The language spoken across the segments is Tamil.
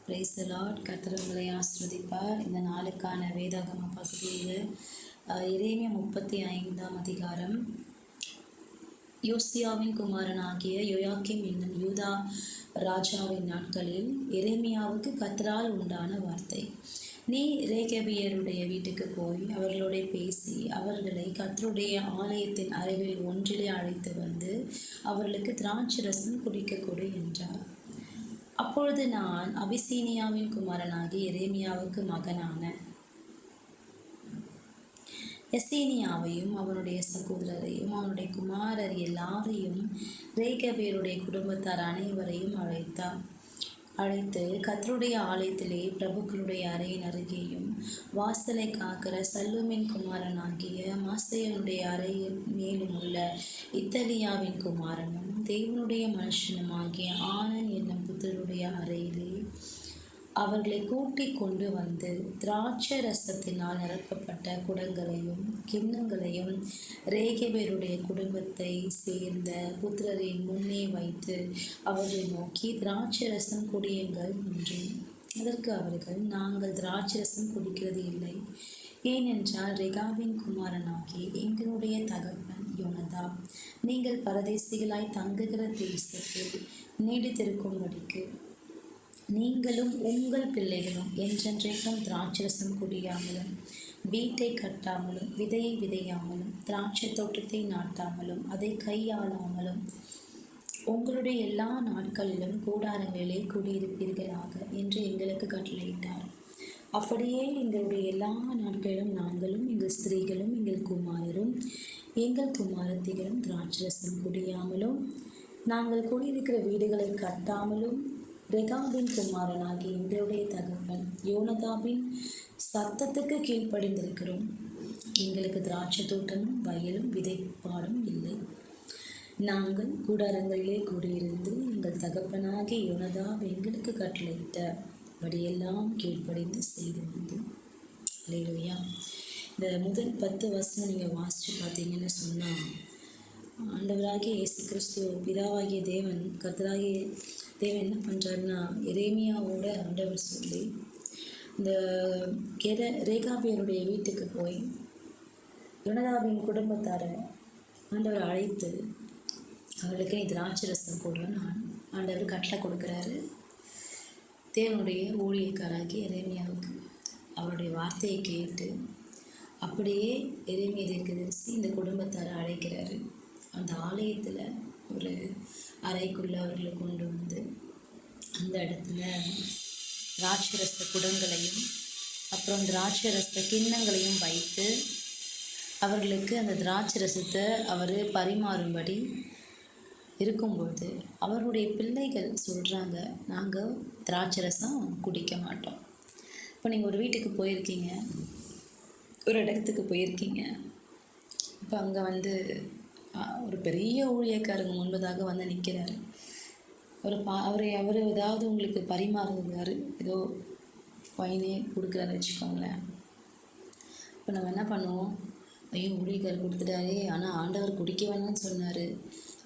Praise the Lord. கர்த்தர் உங்களை ஆசீர்வதிப்பார். இந்த நாளுக்கான வேதாகம பகுதியில் எரேமியா 35ஆம் அதிகாரம். யோசியாவின் குமாரனாகிய யோயாக்கீம் என்னும் யூதா ராஜாவின் நாட்களில் எரேமியாவுக்கு கர்த்தரால் உண்டான வார்த்தை. நீ ரேகபியருடைய வீட்டுக்கு போய் அவர்களோட பேசி அவர்களை கர்த்தருடைய ஆலயத்தின் அறைவில் ஒன்றிலே அழைத்து வந்து அவர்களுக்கு திராட்சரசம் குடிக்க கொடு என்றார். அப்பொழுது நான் அபிசீனியாவின் குமாரனாகி எரேமியாவுக்கு மகனான எசேனியாவையும் அவனுடைய சகோதரரையும் அவனுடைய குமாரர் எல்லாரையும் ரேகபியருடைய குடும்பத்தார் அனைவரையும் அழைத்து கர்த்தருடைய ஆலயத்திலே பிரபுக்களுடைய அறையின் அருகேயும் வாசலை காக்கிற சல்லூமின் குமாரனாகிய மாசையனுடைய அறையின் மேலும் உள்ள இத்தலியாவின் குமாரனும் தேவனுடைய மனுஷனுமாகிய ஆனன் என்னும் புத்தருடைய அறையிலே அவர்களை கூட்டிக் கொண்டு வந்து திராட்சை ரசத்தினால் நிரப்பப்பட்ட குடங்களையும் கிண்ணங்களையும் ரேகபியருடைய குடும்பத்தை சேர்ந்த புத்திரரின் முன்னே வைத்து அவர்களை நோக்கி திராட்சை ரசம் குடியுங்கள் என்றேன். அதற்கு அவர்கள், நாங்கள் திராட்சை ரசம் குடிக்கிறது இல்லை, ஏனென்றால் ரெகாபின் குமாரனாகி எங்களுடைய தகப்பன் யோனதா நீங்கள் பரதேசிகளாய் தங்குகிற தேசத்தில் நீடித்திருக்கும்படிக்கு நீங்களும் உங்கள் பிள்ளைகளும் என்றென்றைக்கும் திராட்சரசம் குடியாமலும் வீட்டை கட்டாமலும் விதையை விதையாமலும் திராட்சை தோட்டத்தை நாட்டாமலும் அதை கையாளாமலும் உங்களுடைய எல்லா நாட்களிலும் கூடாரங்களிலே குடியிருப்பீர்களாக என்று எங்களுக்கு கட்டளையிட்டார். அப்படியே எங்களுடைய எல்லா நாட்களிலும் நாங்களும் எங்கள் ஸ்திரீகளும் எங்கள் குமாரரும் எங்கள் குமாரத்திகளும் திராட்சரசம் குடியாமலும் நாங்கள் குடியிருக்கிற வீடுகளை கட்டாமலும் ரெகாபின் குமாரனாகி எங்களுடைய தகப்பன் யோனதாபின் சத்தத்துக்கு கீழ்ப்படிந்திருக்கிறோம். எங்களுக்கு திராட்சை தோட்டமும் வயலும் விதைப்பாடும் இல்லை. நாங்கள் கூடாரங்களிலே கூடியிருந்து எங்கள் தகப்பனாகி யோனதாப் எங்களுக்கு கட்டளையிட்டபடியெல்லாம் கீழ்ப்படிந்து செய்து வந்தோம். அல்லேலூயா. இந்த முதல் 10 வசனம் நீங்கள் வாசித்து பார்த்தீங்கன்னு சொன்னால், ஆண்டவராகிய இயேசு கிறிஸ்து பிதாவாகிய தேவன் கர்த்தராகிய தேவன் என்ன பண்ணுறாருன்னா, எரேமியாவோட ஆண்டவர் சொல்லி இந்த ரேகாபியருடைய வீட்டுக்கு போய் யோனதாபின் குடும்பத்தாரை ஆண்டவர் அழைத்து அவர்களுக்கு திராட்சரசம் கொடுன்னு ஆண்டவர் கட்டளை கொடுக்குறாரு தேவனுடைய ஊழியக்காராகி எரேமியாவுக்கு. அவருடைய வார்த்தையை கேட்டு அப்படியே எரேமியா தீர்க்கதரிசி இந்த குடும்பத்தாரை அழைக்கிறாரு. அந்த ஆலயத்தில் ஒரு அறைக்குள்ளே அவர்களை கொண்டு வந்து அந்த இடத்துல திராட்சரச குடங்களையும் அப்புறம் திராட்சரச கிண்ணங்களையும் வைத்து அவர்களுக்கு அந்த திராட்சரசத்தை அவர் பரிமாறும்படி இருக்கும்பொழுது அவருடைய பிள்ளைகள் சொல்கிறாங்க, நாங்கள் திராட்சரசம் குடிக்க மாட்டோம். இப்போ நீங்கள் ஒரு வீட்டுக்கு போயிருக்கீங்க, ஒரு இடத்துக்கு போயிருக்கீங்க. இப்போ அங்கே வந்து ஒரு பெரிய ஊழியக்காரங்க முன்பதாக வந்து நிற்கிறாரு. அவர் ஏதாவது உங்களுக்கு பரிமாறுகிறாரு, ஏதோ வைனே கொடுக்குறாரு வச்சுக்கோங்களேன். இப்போ நம்ம என்ன பண்ணுவோம், ஐயோ ஊழியக்காரர் கொடுத்துட்டாரே, ஆனால் ஆண்டவர் குடிக்க வேணாம்னு சொன்னார்,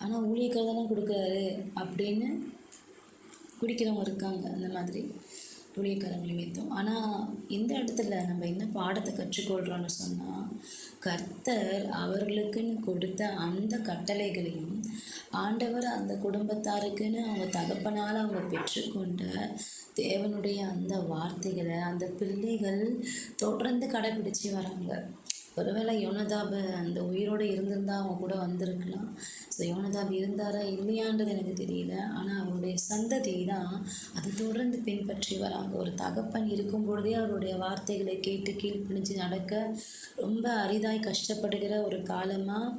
ஆனால் ஊழியக்காரர் தானே கொடுக்குறாரு அப்படின்னு குடிக்கிறவங்க இருக்காங்க. அந்த மாதிரி ஊழியக்காரங்க நிமித்தம். ஆனால் இந்த இடத்துல நம்ம என்ன பாடத்தை கற்றுக்கொள்கிறோன்னு சொன்னால், கர்த்தர் அவர்களுக்குன்னு கொடுத்த அந்த கட்டளைகளையும் ஆண்டவர் அந்த குடும்பத்தாருக்குன்னு அவங்க தகப்பனால் அவங்க பெற்றுக்கொண்ட தேவனுடைய அந்த வார்த்தைகளை அந்த பிள்ளைகள் தொடர்ந்து கடைபிடிச்சு வராங்க. ஒருவேளை யோனதாப் அந்த உயிரோடு இருந்திருந்தால் அவங்க கூட வந்திருக்கலாம். ஸோ யோனதாப் இருந்தாரா இல்லையான்றது எனக்கு தெரியல, ஆனால் அவருடைய சந்ததி தான் அது தொடர்ந்து பின்பற்றி வராங்க. ஒரு தகப்பன் இருக்கும் பொழுதே அவருடைய வார்த்தைகளை கேட்டு கீழ்ப்பணிஞ்சு நடக்க ரொம்ப அரிதாய் கஷ்டப்படுகிற ஒரு காலமாக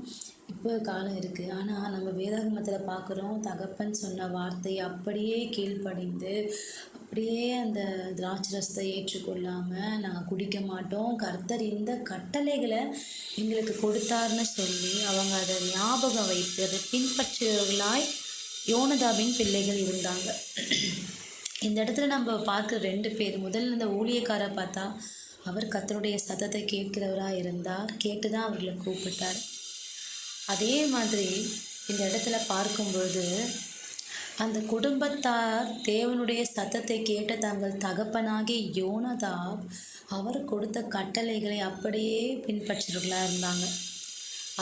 இப்போ காலம் இருக்குது. ஆனால் நம்ம வேதாகமத்தில் பார்க்குறோம், தகப்பன் சொன்ன வார்த்தையை அப்படியே கீழ்ப்படிந்து அப்படியே அந்த திராட்சரசத்தை ஏற்றுக்கொள்ளாமல் நாங்கள் குடிக்க மாட்டோம், கர்த்தர் இந்த கட்டளைகளை எங்களுக்கு கொடுத்தாருன்னு சொல்லி அவங்க அதை ஞாபகம் வைத்து அதை பின்பற்றுவர்களாய் யோனதாபின் பிள்ளைகள் இருந்தாங்க. இந்த இடத்துல நம்ம பார்க்குற 2 பேர். முதல்ல இந்த ஊழியக்காரை பார்த்தா அவர் கர்த்தருடைய சத்தத்தை கேட்கிறவராக இருந்தார், கேட்டு தான் அவர்களை கூப்பிட்டார். அதே மாதிரி இந்த இடத்துல பார்க்கும்பொழுது அந்த குடும்பத்தார் தேவனுடைய சத்தத்தை கேட்ட தங்கள் தகப்பனாகிய யோனதாப் அவர் கொடுத்த கட்டளைகளை அப்படியே பின்பற்றுவர்களாக இருந்தாங்க.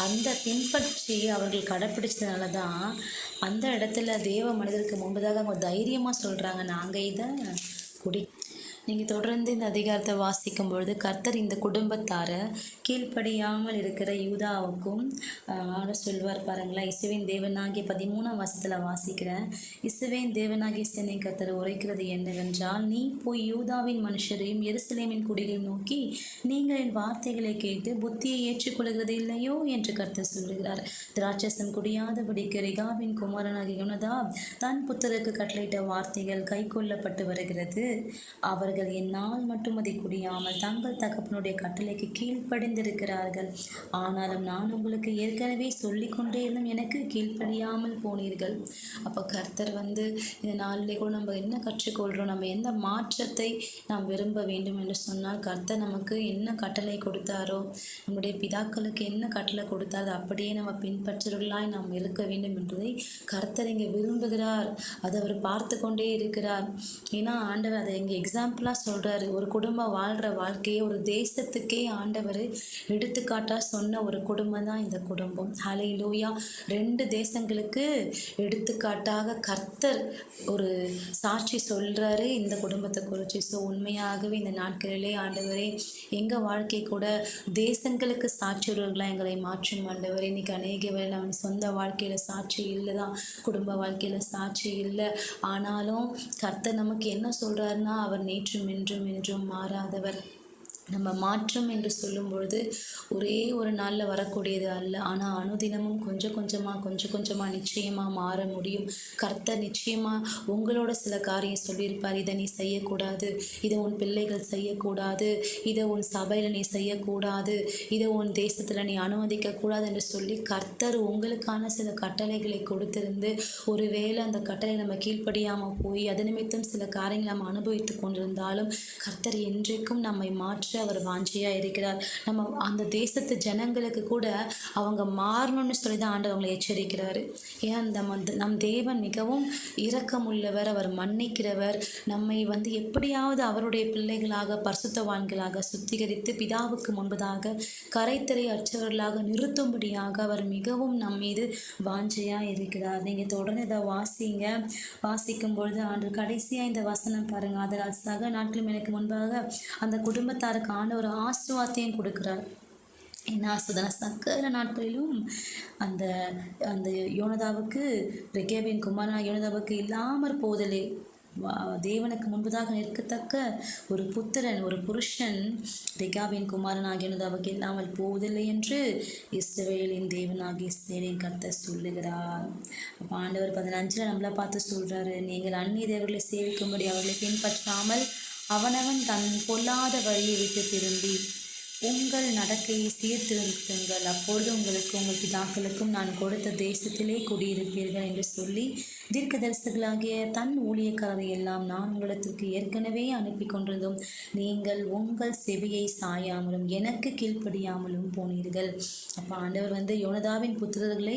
அந்த பின்பற்றி அவர்கள் கடைப்பிடிச்சதுனால தான் அந்த இடத்துல தேவ மனிதருக்கு முன்பதாக அவங்க தைரியமாக சொல்கிறாங்க, நாங்கள் இதை குடி. நீங்கள் தொடர்ந்து இந்த அதிகாரத்தை வாசிக்கும் பொழுது கர்த்தர் இந்த குடும்பத்தாரை கீழ்ப்படியாமல் இருக்கிற யூதாவுக்கும் சொல்வார் பாருங்களேன். இசுவேன் தேவனாகிய 13ஆம் வசனத்தில் வாசிக்கிறேன். இசுவேன் தேவனாகிய சேனை கர்த்தர் உரைக்கிறது என்னவென்றால், நீ போய் யூதாவின் மனுஷரையும் எருசலேமின் குடிகளையும் நோக்கி, நீங்கள் என் வார்த்தைகளை கேட்டு புத்தியை ஏற்றுக்கொள்கிறது இல்லையோ என்று கர்த்தர் சொல்லுகிறார். திராட்சசம் குடியாதபடிக்கு ரெகாபின் குமாரனாகிய யோனதாப் தன் புத்தருக்கு கட்டளையிட்ட வார்த்தைகள் கை கொள்ளப்பட்டு வருகிறது. அவர்கள் என்னால் மட்டும் அதை குடியாமல் தங்கள் தகப்பனுடைய கட்டளைக்கு கீழ்ப்படிந்திருக்கிறார்கள். ஆனாலும் நான் உங்களுக்கு ஏற்கனவே சொல்லிக்கொண்டே இருந்தும் எனக்கு கீழ்ப்படியாமல் போனீர்கள். அப்போ கர்த்தர் இந்த நாளிலே கூட நம்ம என்ன கற்றுக்கொள்கிறோம், நம்ம எந்த மாற்றத்தை நாம் விரும்ப வேண்டும் என்று சொன்னால், கர்த்தர் நமக்கு என்ன கட்டளை கொடுத்தாரோ, நம்முடைய பிதாக்களுக்கு என்ன கட்டளை கொடுத்தாரோ அப்படியே நம்ம பின்பற்றுவர்களாய் நாம் இருக்க வேண்டும் என்பதை கர்த்தர் இங்கே விரும்புகிறார். அதை அவர் பார்த்து கொண்டே இருக்கிறார். ஏன்னா ஆண்டவர் அதை இங்கே எக்ஸாம்பிளாக சொல்கிறாரு. ஒரு குடும்பம் வாழ்கிற வாழ்க்கையை ஒரு தேசத்துக்கே ஆண்டவர் எடுத்துக்காட்டாக சொன்ன ஒரு குடும்பம் தான் இந்த குடும்பம். ஹல்லேலூயா. 2 தேசங்களுக்கு எடுத்துக்காட்டாக கர்த்தர் ஒரு சாட்சி சொல்கிறாரு இந்த குடும்பத்தை குறித்து. ஸோ உண்மையாகவே இந்த நாட்களிலே ஆண்டவரே எங்கள் வாழ்க்கை கூட தேசங்களுக்கு சாட்சியவர்களாக எங்களை மாற்றும் ஆண்டவர். இன்றைக்கி அநேக வேலை நம்ம சொந்த வாழ்க்கையில் சாட்சி இல்லை தான், குடும்ப வாழ்க்கையில் சாட்சி இல்லை. ஆனாலும் கர்த்தர் நமக்கு என்ன சொல்கிறாருன்னா, அவர் நேற்றும் என்றும் என்றும் மாறாதவர். நம்ம மாற்றம் என்று சொல்லும் பொழுது ஒரே ஒரு நாளில் வரக்கூடியது அல்ல. ஆனால் அனுதினமும் கொஞ்சம் கொஞ்சமாக நிச்சயமாக மாற முடியும். கர்த்தர் நிச்சயமாக உங்களோட சில காரியம் சொல்லியிருப்பார். இதை நீ செய்யக்கூடாது, இதை உன் பிள்ளைகள் செய்யக்கூடாது, இதை உன் சபையில் நீ செய்யக்கூடாது, இதை உன் தேசத்தில் நீ அனுமதிக்கக்கூடாது என்று சொல்லி கர்த்தர் உங்களுக்கான சில கட்டளைகளை கொடுத்திருந்து, ஒருவேளை அந்த கட்டளை நம்ம கீழ்ப்படியாமல் போய் அது நிமித்தம் சில காரியங்களை நம்ம அனுபவித்து கொண்டிருந்தாலும் கர்த்தர் என்றைக்கும் நம்மை மாற்ற அவர் வாஞ்சியாக இருக்கிறார். நம்ம அந்த தேசத்து ஜனங்களுக்கு கூட அவங்க மாறணும்னு சொல்லி தான் ஆண்டவர் அவங்களை எச்சரிக்கிறாரு. ஏன் நம் தேவன் மிகவும் இரக்கமுள்ளவர், அவர் மன்னிக்கிறவர். நம்மை எப்படியாவது அவருடைய பிள்ளைகளாக பரிசுத்தவான்களாக சுத்திகரித்து பிதாவுக்கு முன்பதாக கரைத்திரை அற்றவர்களாக நிறுத்தும்படியாக அவர் மிகவும் நம் மீது வாஞ்சையாக இருக்கிறார். நீங்கள் தொடர்ந்து இதை வாசிக்கும் பொழுது ஆண்டு கடைசியாக இந்த வசனம் பாருங்கள். அதனால் சக நாட்களும் எனக்கு முன்பாக அந்த குடும்பத்தாருக்கு ஒரு ஆசீர்வாதத்தையும் கொடுக்கிறார். என்ன ஆசீர்வாதம்? சகல நாட்களிலும் அந்த அந்த யோனதாவுக்கு, ரெகேபின் குமாரனான யோனதாவுக்கு இல்லாமற் போதலே தேவனுக்கு முன்பதாக நிற்கத்தக்க ஒரு புத்திரன், ஒரு புருஷன் ரெகாபின் குமாரனாகிய யோனதாவுக்கு இல்லாமல் போவதில்லை என்று இஸ்ரவேலின் தேவனாகிய சேனையின் கர்த்தர் சொல்லுகிறார். அப்போ ஆண்டவர் 15 நம்மளை பார்த்து சொல்கிறாரு, நீங்கள் அந்நிய தேவர்களை சேவிக்கும்படி அவர்களை பின்பற்றாமல் அவனவன் தன் பொல்லாத வழியை விட்டு திரும்பி உங்கள் நடக்கையை சீர்திருத்துங்கள், அப்பொழுது உங்களுக்கு உங்கள் பிதாக்களுக்கும் நான் கொடுத்த தேசத்திலே குடியிருப்பீர்கள் என்று சொல்லி தீர்க்கதரிசிகளாகிய தன் ஊழியக்காரரை எல்லாம் நான் உங்களிடத்திற்கு ஏற்கனவே அனுப்பி கொண்டிருந்தோம். நீங்கள் உங்கள் செவியை சாயாமலும் எனக்கு கீழ்ப்படியாமலும் போனீர்கள். அப்போ ஆண்டவர் யோனதாவின் புத்திரர்களை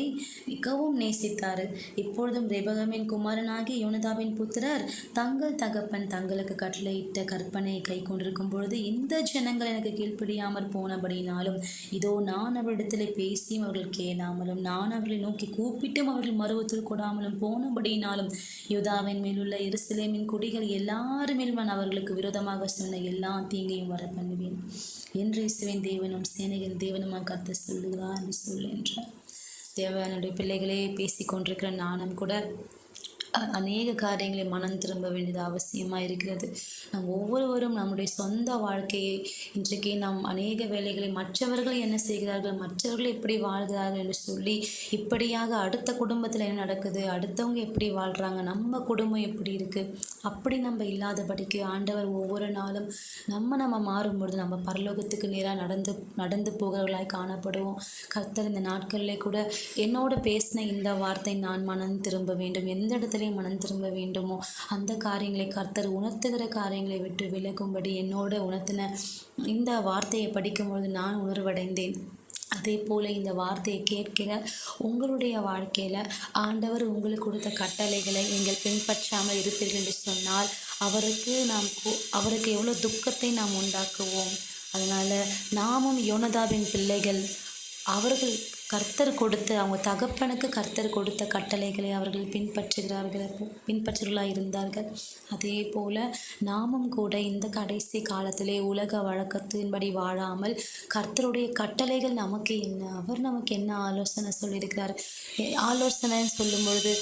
மிகவும் நேசித்தார். இப்பொழுதும் ரெபகமின் குமாரனாகிய யோனதாவின் புத்திரர் தங்கள் தகப்பன் தங்களுக்கு கட்டளையிட்ட கற்பனை கை கொண்டிருக்கும் பொழுது இந்த ஜனங்கள் எனக்கு கீழ்ப்படியாமல் போனபடினாலும் இதோ நான் அவரிடத்தில் பேசியும் அவர்கள் கேளாமலும் நான் அவர்களை நோக்கி கூப்பிட்டும் அவர்கள் மறுவத்தில் கொடாமலும் போனபடினாலும் யூதாவின் மேலுள்ள எருசலேமின் குடிகள் எல்லாருமேல் நான் அவர்களுக்கு விரோதமாக சொன்ன எல்லா தீங்கையும் வர பண்ணுவேன் என்று இயேசுவின் தேவனும் சேனையின் தேவனுமாக கர்த்தர் சொல்லுகிறார் என்று சொல்லுகின்றார். தேவனுடைய பிள்ளைகளே பேசி கொண்டிருக்கிற நானும் கூட அநேக காரியங்களை மனம் திரும்ப வேண்டியது அவசியமாக இருக்கிறது. நம் ஒவ்வொருவரும் நம்முடைய சொந்த வாழ்க்கையை இன்றைக்கு நாம் அநேக வேலைகளை மற்றவர்கள் என்ன செய்கிறார்கள், மற்றவர்கள் எப்படி வாழ்கிறார்கள் என்று சொல்லி இப்படியாக அடுத்த குடும்பத்தில் என்ன நடக்குது, அடுத்தவங்க எப்படி வாழ்கிறாங்க, நம்ம குடும்பம் எப்படி இருக்குது, அப்படி நம்ம இல்லாதபடிக்கு ஆண்டவர் ஒவ்வொரு நாளும் நம்ம மாறும்பொழுது நம்ம பரலோகத்துக்கு நேராக நடந்து போகிறவர்களாய் காணப்படுவோம். கர்த்தர் இந்த நாட்களிலே கூட என்னோட பேசின இந்த வார்த்தை, நான் மனம் திரும்ப வேண்டும், எந்த இடத்துல மனம் திரும்ப வேண்டுமோ அந்த காரியங்களை கர்த்தர் உணர்த்துகிற காரியங்களை விட்டு விலகும்படி என்னோட உணர்த்தின இந்த வார்த்தையை படிக்கும்பொழுது நான் உணர்வடைந்தேன். அதே போல் இந்த வார்த்தையை கேட்கிற உங்களுடைய வாழ்க்கையில் ஆண்டவர் உங்களுக்கு கொடுத்த கட்டளைகளை நீங்கள் பின்பற்றாமல் இருப்பீர்கள் என்று சொன்னால் அவருக்கு எவ்வளோ துக்கத்தை நாம் உண்டாக்குவோம். அதனால் நாமும் யோனதாபின் பிள்ளைகள் அவர்கள் அவங்க தகப்பனுக்கு கர்த்தர் கொடுத்த கட்டளைகளை அவர்கள் பின்பற்றுகளாக இருந்தார்கள். அதே போல் நாமும் கூட இந்த கடைசி காலத்திலே உலக வழக்கத்தின்படி வாழாமல் கர்த்தருடைய கட்டளைகள் நமக்கு என்ன, அவர் நமக்கு என்ன ஆலோசனை சொல்லியிருக்கிறார். ஆலோசனைன்னு சொல்லும் பொழுது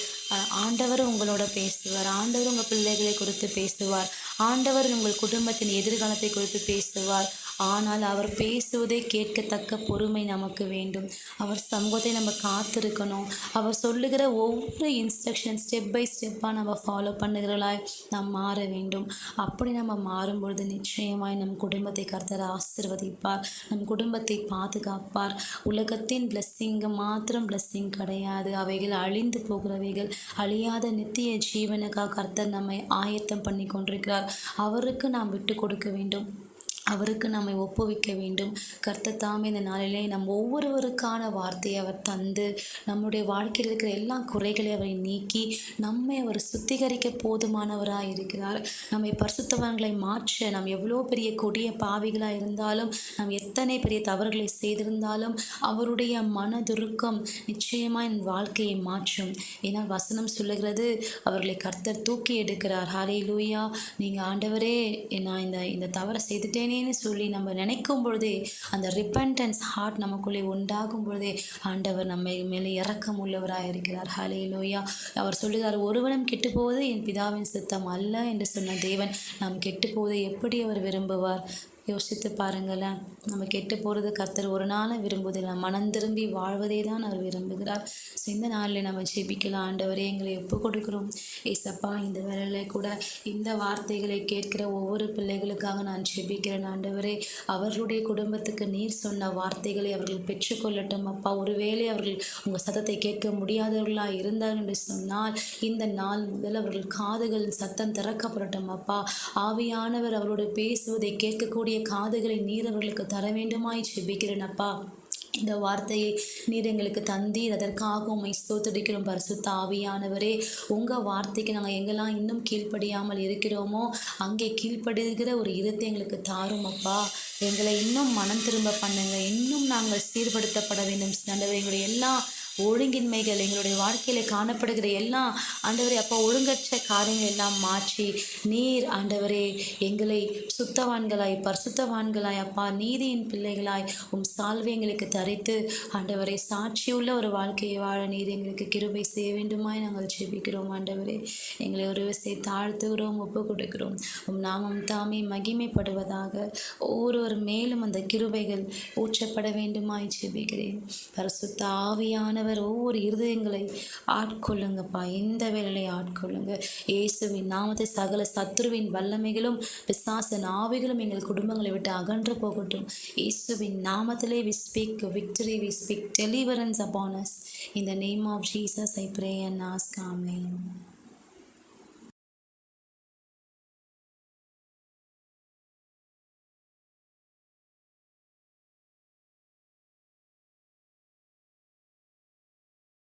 ஆண்டவர் உங்களோட பேசுவார், ஆண்டவர் உங்கள் பிள்ளைகளை குறித்து பேசுவார், ஆண்டவர் உங்கள் குடும்பத்தின் எதிர்காலத்தை குறித்து பேசுவார். ஆனால் அவர் பேசுவதை கேட்கத்தக்க பொறுமை நமக்கு வேண்டும். அவர் சமூகத்தை நம்ம காத்திருக்கணும். அவர் சொல்லுகிற ஒவ்வொரு இன்ஸ்ட்ரக்ஷன் ஸ்டெப் பை ஸ்டெப்பாக நம்ம ஃபாலோ பண்ணுகிறவளாய் நாம் மாற வேண்டும். அப்படி நம்ம மாறும்பொழுது நிச்சயமாய் நம் குடும்பத்தை கர்த்தர் ஆசீர்வதிப்பார், நம் குடும்பத்தை பாதுகாப்பார். உலகத்தின் பிளஸ்ஸிங்கு மாத்திரம் பிளஸ்ஸிங் கிடையாது, அவைகள் அழிந்து போகிறவைகள். அழியாத நித்திய ஜீவனுக்காக கர்த்தர் நம்மை ஆயத்தம் பண்ணி கொண்டிருக்கிறார். அவருக்கு நாம் விட்டு கொடுக்க வேண்டும், அவருக்கு நம்மை ஒப்புவிக்க வேண்டும். கர்த்தர் தாமே இந்த நாளிலே நம் ஒவ்வொருவருக்கான வார்த்தையை அவர் தந்து நம்முடைய வாழ்க்கையில் இருக்கிற எல்லா குறைகளையும் அவரை நீக்கி நம்மை அவர் சுத்திகரிக்க போதுமானவராக இருக்கிறார். நம்மை பரிசுத்தவான்களை மாற்ற, நாம் எவ்வளோ பெரிய கொடிய பாவிகளாக இருந்தாலும், நாம் எத்தனை பெரிய தவறுகளை செய்திருந்தாலும் அவருடைய மனதுருக்கம் நிச்சயமாக என் வாழ்க்கையை மாற்றும். ஏன்னால் வசனம் சொல்லுகிறது, அவர்களை கர்த்தர் தூக்கி எடுக்கிறார். ஹல்லேலூயா. நீங்கள் ஆண்டவரே நான் இந்த தவறை செய்துட்டேனே சொல்லி நம்ம நினைக்கும் பொழுதே, அந்த ரிப்பெண்டன்ஸ் ஹார்ட் நமக்குள்ளே உண்டாகும் பொழுதே ஆண்டவர் நம்ம மேலே இரக்கம் உள்ளவராக இருக்கிறார். ஹல்லேலூயா. அவர் சொல்லுகிறார், ஒருவனும் கெட்டு போவது என் பிதாவின் சித்தம் அல்ல என்று சொன்ன தேவன் நாம் கெட்டு போவதை எப்படி அவர் விரும்புவார்? யோசித்து பாருங்களேன். நம்ம கெட்டு போகிறது கர்த்தர் ஒரு நாளும் விரும்புவதில்லை, மனம் திரும்பி வாழ்வதே தான் அவர் விரும்புகிறார். ஸோ இந்த நாளில் நம்ம ஜெபிக்கலாம். ஆண்டவரே, எங்களை ஒப்பு கொடுக்குறோம் ஏசப்பா. இந்த வேளையில் கூட இந்த வார்த்தைகளை கேட்கிற ஒவ்வொரு பிள்ளைகளுக்காக நான் ஜெபிக்கிறேன். ஆண்டவரே, அவர்களுடைய குடும்பத்துக்கு நீர் சொன்ன வார்த்தைகளை அவர்கள் பெற்றுக்கொள்ளட்டும் அப்பா. ஒருவேளை அவர்கள் உங்கள் சத்தத்தை கேட்க முடியாதவர்களாக இருந்தார்கள் என்று சொன்னால் இந்த நாள் முதல் அவர்கள் காதுகள் சத்தம் திறக்கப்படட்டும் அப்பா. ஆவியானவர் அவரோடு பேசுவதை கேட்கக்கூடிய காதுகளை நீர் அவர்களுக்கு தர வேண்டுமாய் ஜெபிக்கிறேன் அப்பா. இந்த வார்த்தையை நீர் எங்களுக்கு தந்தீர், அதற்காக உம்மை ஸ்தோத்திரிக்கிறோம் பரிசுத்த ஆவியானவரே. உங்கள் வார்த்தைக்கு நாங்கள் எங்கெல்லாம் இன்னும் கீழ்ப்படியாமல் இருக்கிறோமோ அங்கே கீழ்ப்படுகிற ஒரு இதத்தை எங்களுக்கு தாரும் அப்பா. எங்களை இன்னும் மனம் திரும்ப பண்ணுங்க, இன்னும் நாங்கள் சீர்படுத்தப்பட வேண்டும். எங்களுடைய எல்லா ஒழுங்கின்மைகள், எங்களுடைய வாழ்க்கையில் காணப்படுகிற எல்லா ஆண்டவரே அப்பா ஒழுங்கற்ற காரியங்கள் எல்லாம் மாற்றி நீர் ஆண்டவரே எங்களை சுத்தவான்களாய் பரிசுத்தவான்களாய் அப்பா நீதியின் பிள்ளைகளாய் சால்வை எங்களுக்கு தரித்து ஆண்டவரை சாட்சியுள்ள ஒரு வாழ்க்கையை வாழ நீர் எங்களுக்கு கிருபை செய்ய வேண்டுமாய் நாங்கள் ஜெபிக்கிறோம். ஆண்டவரே, எங்களை ஒரு விசை தாழ்த்துகிறோம், ஒப்பு கொடுக்கிறோம். நாமம் தாமே மகிமைப்படுவதாக. ஒவ்வொருவர் மேலும் அந்த கிருபைகள் ஊற்றப்பட வேண்டுமாய் ஜெபிக்கிறேன். பரிசுத்த ஆவியானவர் ஒவ்வொரு இருதயங்களை ஆட்கொள்ளுங்கப்பா. இந்த வேளையை ஆட்கொள்ளுங்க இயேசுவின் நாமத்தை. சகல சத்துருவின் வல்லமைகளும் பிசாசின் ஆவிகளும் எங்கள் குடும்பங்களை விட்டு அகன்று போகட்டும் இயேசுவின் நாமத்திலே. we speak victory, we speak deliverance upon us. In the name of Jesus I pray and ask. Amen.